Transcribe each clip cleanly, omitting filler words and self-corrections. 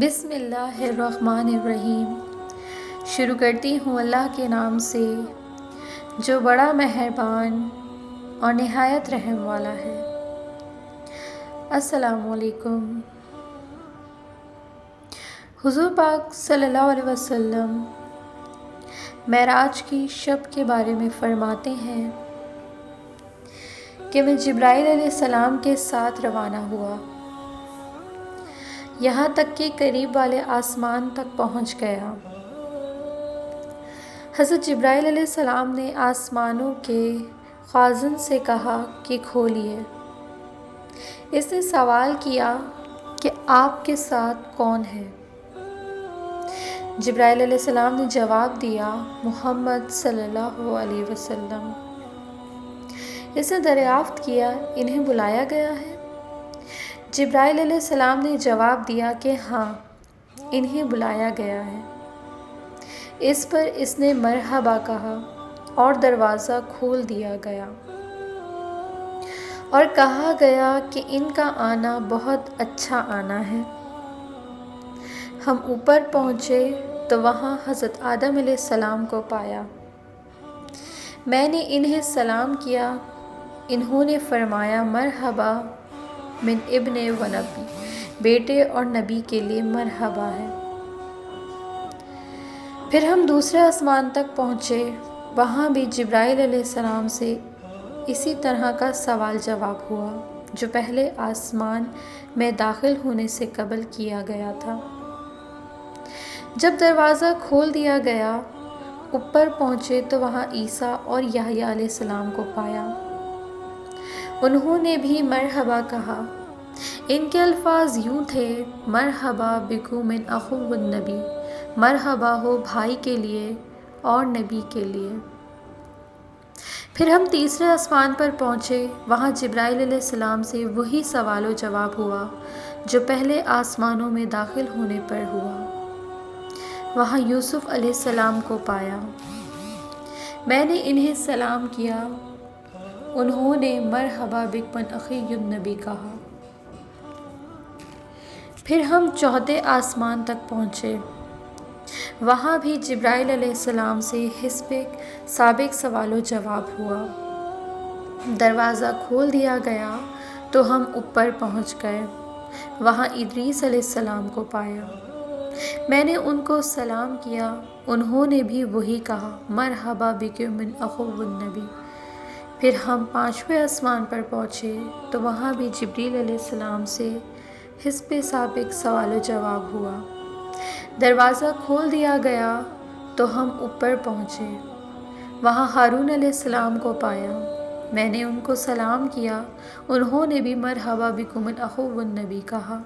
بسم اللہ الرحمن الرحیم۔ شروع کرتی ہوں اللہ کے نام سے جو بڑا مہربان اور نہایت رحم والا ہے۔ السلام علیکم۔ حضور پاک صلی اللہ علیہ وسلم معراج کی شب کے بارے میں فرماتے ہیں کہ میں جبرائیل علیہ السلام کے ساتھ روانہ ہوا، یہاں تک کہ قریب والے آسمان تک پہنچ گیا۔ حضرت جبرائیل علیہ السلام نے آسمانوں کے خازن سے کہا کہ کھولیے۔ اس نے سوال کیا کہ آپ کے ساتھ کون ہے؟ جبرائیل علیہ السلام نے جواب دیا، محمد صلی اللہ علیہ وسلم۔ اس نے دریافت کیا، انہیں بلایا گیا ہے؟ جبرائیل علیہ السلام نے جواب دیا کہ ہاں، انہیں بلایا گیا ہے۔ اس پر اس نے مرحبا کہا اور دروازہ کھول دیا گیا اور کہا گیا کہ ان کا آنا بہت اچھا آنا ہے۔ ہم اوپر پہنچے تو وہاں حضرت آدم علیہ السلام کو پایا۔ میں نے انہیں سلام کیا، انہوں نے فرمایا مرحبا من ابن و نبی، بیٹے اور نبی کے لیے مرحبا ہے۔ پھر ہم دوسرے آسمان تک پہنچے، وہاں بھی جبرائیل علیہ السلام سے اسی طرح کا سوال جواب ہوا جو پہلے آسمان میں داخل ہونے سے قبل کیا گیا تھا۔ جب دروازہ کھول دیا گیا، اوپر پہنچے تو وہاں عیسیٰ اور یحییٰ علیہ السلام کو پایا۔ انہوں نے بھی مرحبا کہا۔ ان کے الفاظ یوں تھے، مرحبا بکم من اخو النبی، مرحبا ہو بھائی کے لیے اور نبی کے لیے۔ پھر ہم تیسرے آسمان پر پہنچے، وہاں جبرائیل علیہ السلام سے وہی سوال و جواب ہوا جو پہلے آسمانوں میں داخل ہونے پر ہوا۔ وہاں یوسف علیہ السلام کو پایا۔ میں نے انہیں سلام کیا، انہوں نے مرحبا بک من اخی النبی کہا۔ پھر ہم چوتھے آسمان تک پہنچے، وہاں بھی جبرائیل علیہ السلام سے حسب سابق سوال و جواب ہوا۔ دروازہ کھول دیا گیا تو ہم اوپر پہنچ گئے، وہاں ادریس علیہ السلام کو پایا۔ میں نے ان کو سلام کیا، انہوں نے بھی وہی کہا، مرحبا بکم من اخو النبی۔ پھر ہم پانچویں آسمان پر پہنچے تو وہاں بھی جبریل علیہ السلام سے حسب سابق سوال و جواب ہوا۔ دروازہ کھول دیا گیا تو ہم اوپر پہنچے، وہاں ہارون علیہ السلام کو پایا۔ میں نے ان کو سلام کیا، انہوں نے بھی مرحبا بکم من اخو النبی کہا۔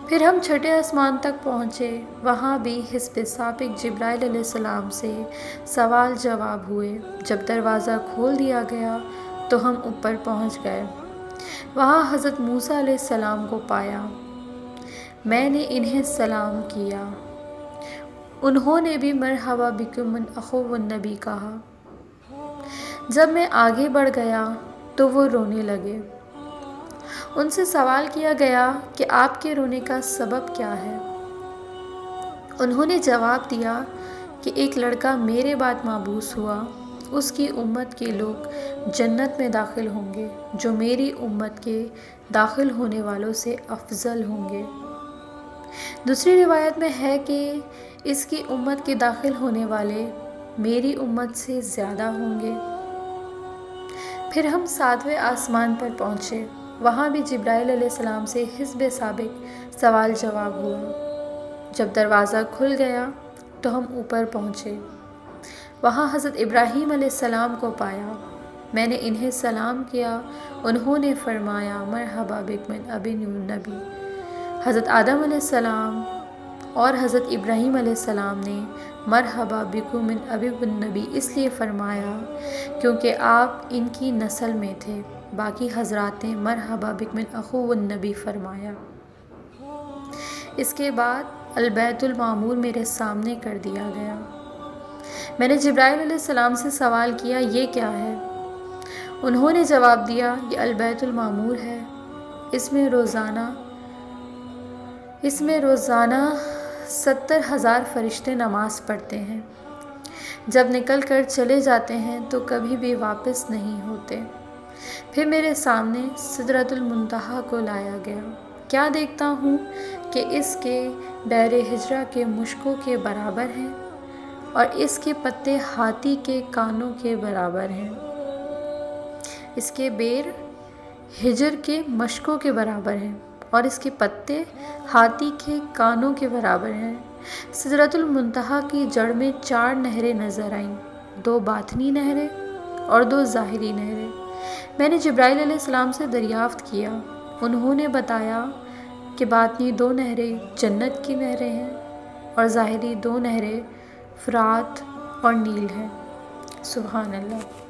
پھر ہم چھٹے آسمان تک پہنچے، وہاں بھی حسب سابق جبرائیل علیہ السلام سے سوال جواب ہوئے۔ جب دروازہ کھول دیا گیا تو ہم اوپر پہنچ گئے، وہاں حضرت موسیٰ علیہ السلام کو پایا۔ میں نے انہیں سلام کیا، انہوں نے بھی مرحبا بکم من اخو النبی کہا۔ جب میں آگے بڑھ گیا تو وہ رونے لگے۔ ان سے سوال کیا گیا کہ آپ کے رونے کا سبب کیا ہے؟ انہوں نے جواب دیا کہ ایک لڑکا میرے بعد مبعوث ہوا، اس کی امت کے لوگ جنت میں داخل ہوں گے جو میری امت کے داخل ہونے والوں سے افضل ہوں گے۔ دوسری روایت میں ہے کہ اس کی امت کے داخل ہونے والے میری امت سے زیادہ ہوں گے۔ پھر ہم ساتویں آسمان پر پہنچے، وہاں بھی جبرائیل علیہ السلام سے حسب سابق سوال جواب ہوا۔ جب دروازہ کھل گیا تو ہم اوپر پہنچے، وہاں حضرت ابراہیم علیہ السلام کو پایا۔ میں نے انہیں سلام کیا، انہوں نے فرمایا مرحبا بک من ابی النبی۔ حضرت آدم علیہ السلام اور حضرت ابراہیم علیہ السلام نے مرحبا بکم من ابی النبی اس لیے فرمایا کیونکہ آپ ان کی نسل میں تھے، باقی حضرات نے مرحبا بک من اخو النبی فرمایا۔ اس کے بعد البیت المعمور میرے سامنے کر دیا گیا۔ میں نے جبرائیل علیہ السلام سے سوال کیا، یہ کیا ہے؟ انہوں نے جواب دیا، یہ البیت المعمور ہے، اس میں روزانہ اس میں روزانہ 70,000 فرشتے نماز پڑھتے ہیں۔ جب نکل کر چلے جاتے ہیں تو کبھی بھی واپس نہیں ہوتے۔ پھر میرے سامنے سدرۃ المنتہا کو لایا گیا۔ کیا دیکھتا ہوں کہ اس کے بیر ہجرہ کے مشکوں کے برابر ہیں اور اس کے پتے ہاتھی کے کانوں کے برابر ہیں۔ اس کے بیر ہجر کے مشکوں کے برابر ہیں اور اس کے پتے ہاتھی کے کانوں کے برابر ہیں۔ سدرۃ المنتہا کی جڑ میں 4 نہریں نظر آئیں، 2 باطنی نہریں اور 2 ظاہری نہریں۔ میں نے جبرائیل علیہ السلام سے دریافت کیا۔ انہوں نے بتایا کہ باطنی 2 نہریں جنت کی نہریں ہیں اور ظاہری 2 نہریں فرات اور نیل ہیں۔ سبحان اللہ۔